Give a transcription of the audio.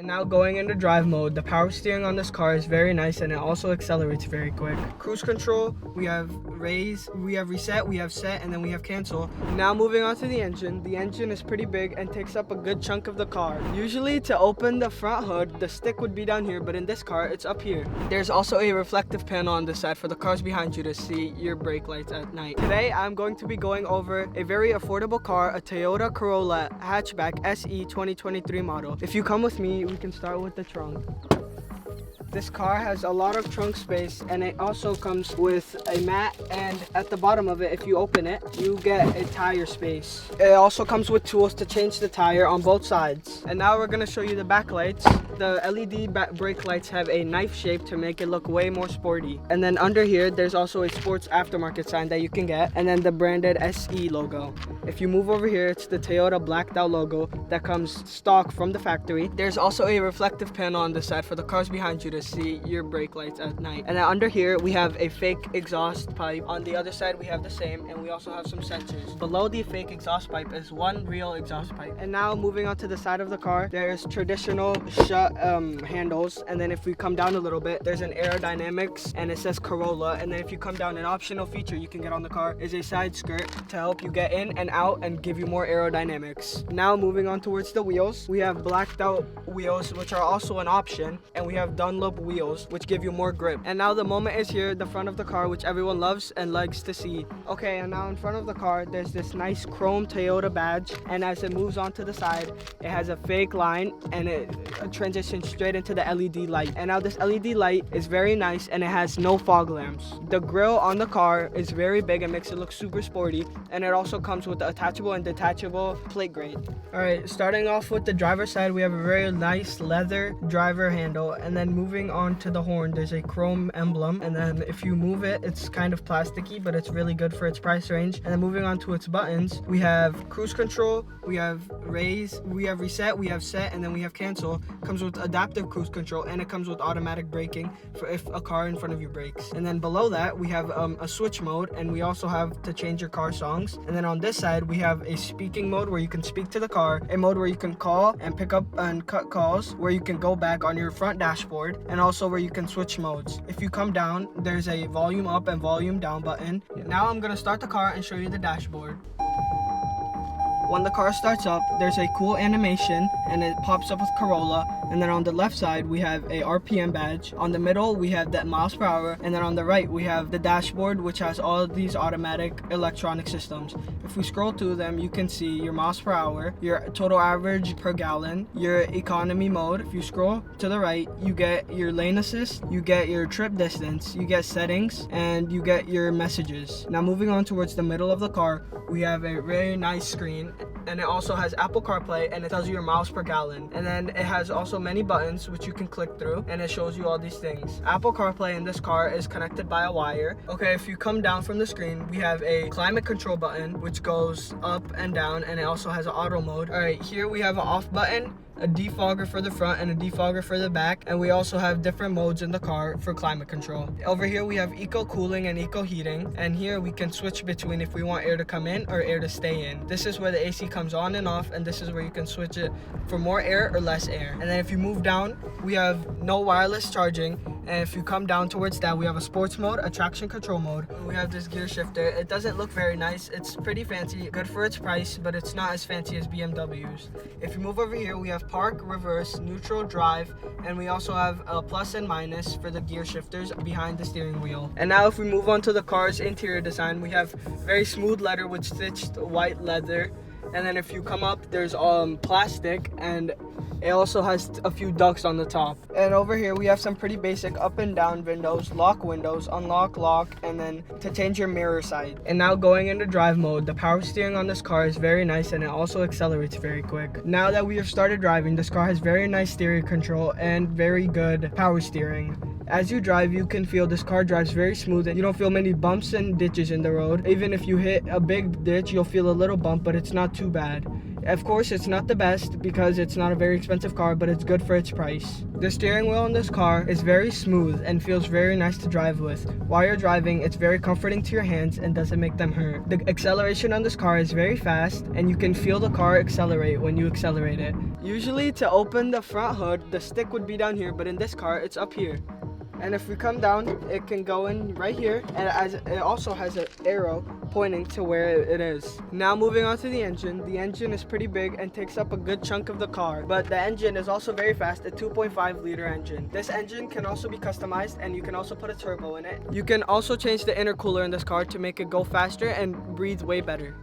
Now going into drive mode, the power steering on this car is very nice and it also accelerates very quick. Cruise control, we have raise, we have reset, we have set, and then we have cancel. Now moving on to the engine. The engine is pretty big and takes up a good chunk of the car. Usually to open the front hood, the stick would be down here, but in this car, it's up here. There's also a reflective panel on this side for the cars behind you to see your brake lights at night. Today, I'm going to be going over a very affordable car, a Toyota Corolla Hatchback SE 2023 model. If you come with me, we can start with the trunk. This car has a lot of trunk space and it also comes with a mat, and at the bottom of it, if you open it, you get a tire space. It also comes with tools to change the tire on both sides. And now we're going to show you the back lights. The LED brake lights have a knife shape to make it look way more sporty. And then under here, there's also a sports aftermarket sign that you can get, and then the branded SE logo. If you move over here, it's the Toyota blacked out logo that comes stock from the factory. There's also a reflective panel on this side for the cars behind you to see your brake lights at night. And then under here we have a fake exhaust pipe. On the other side we have the same, and we also have some sensors. Below the fake exhaust pipe is one real exhaust pipe. And now moving on to the side of the car, there's traditional shut handles, and then if we come down a little bit, there's an aerodynamics and it says Corolla. And then if you come down, an optional feature you can get on the car is a side skirt to help you get in and out and give you more aerodynamics. Now moving on towards the wheels, we have blacked out wheels, which are also an option, and we have Dunlop wheels, which give you more grip. And now the moment is here, the front of the car, which everyone loves and likes to see. Okay, and now in front of the car, there's this nice chrome Toyota badge, and as it moves on to the side, it has a fake line and it transitions straight into the LED light. And now this LED light is very nice and it has no fog lamps. The grille on the car is very big and makes it look super sporty, and it also comes with the attachable and detachable plate grade. All right, starting off with the driver's side, we have a very nice leather driver handle, and then moving on to the horn, there's a chrome emblem, and then if you move it, it's kind of plasticky, but it's really good for its price range. And then moving on to its buttons, we have cruise control, we have raise, we have reset, we have set, and then we have cancel. Comes with adaptive cruise control, and it comes with automatic braking for if a car in front of you brakes. And then below that, we have a switch mode, and we also have to change your car songs. And then on this side, we have a speaking mode where you can speak to the car, a mode where you can call and pick up and cut calls, where you can go back on your front dashboard, and also where you can switch modes. If you come down, there's a volume up and volume down button. Now I'm gonna start the car and show you the dashboard. When the car starts up, there's a cool animation and it pops up with Corolla. And then on the left side, we have a RPM badge. On the middle, we have that miles per hour. And then on the right, we have the dashboard, which has all of these automatic electronic systems. If we scroll through them, you can see your miles per hour, your total average per gallon, your economy mode. If you scroll to the right, you get your lane assist, you get your trip distance, you get settings, and you get your messages. Now moving on towards the middle of the car, we have a very nice screen, and it also has Apple CarPlay, and it tells you your miles per gallon. And then it has also many buttons which you can click through, and it shows you all these things. Apple CarPlay in this car is connected by a wire. Okay, if you come down from the screen, we have a climate control button which goes up and down, and it also has an auto mode. All right, here we have an off button, a defogger for the front and a defogger for the back, and we also have different modes in the car for climate control. Over here we have eco cooling and eco heating, and here we can switch between if we want air to come in or air to stay in. This is where the AC comes on and off, and this is where you can switch it for more air or less air. And then if you move down, we have no wireless charging. And if you come down towards that, we have a sports mode, a traction control mode. We have this gear shifter. It doesn't look very nice. It's pretty fancy, good for its price, but it's not as fancy as BMW's. If you move over here, we have park, reverse, neutral, drive, and we also have a plus and minus for the gear shifters behind the steering wheel. And now if we move on to the car's interior design, we have very smooth leather with stitched white leather. And then if you come up, there's plastic, and it also has a few ducts on the top. And over here we have some pretty basic up and down windows, lock windows, unlock, lock, and then to change your mirror side. And now going into drive mode, the power steering on this car is very nice and it also accelerates very quick. Now that we have started driving, this car has very nice steering control and very good power steering. As you drive, you can feel this car drives very smooth and you don't feel many bumps and ditches in the road. Even if you hit a big ditch, you'll feel a little bump, but it's not too bad. Of course, it's not the best because it's not a very expensive car, but it's good for its price. The steering wheel in this car is very smooth and feels very nice to drive with. While you're driving, it's very comforting to your hands and doesn't make them hurt. The acceleration on this car is very fast and you can feel the car accelerate when you accelerate it. Usually to open the front hood, the stick would be down here, but in this car, it's up here. And if we come down, it can go in right here, and as it also has an arrow pointing to where it is. Now moving on to the engine. The engine is pretty big and takes up a good chunk of the car, but the engine is also very fast, a 2.5 liter engine. This engine can also be customized and you can also put a turbo in it. You can also change the intercooler in this car to make it go faster and breathe way better.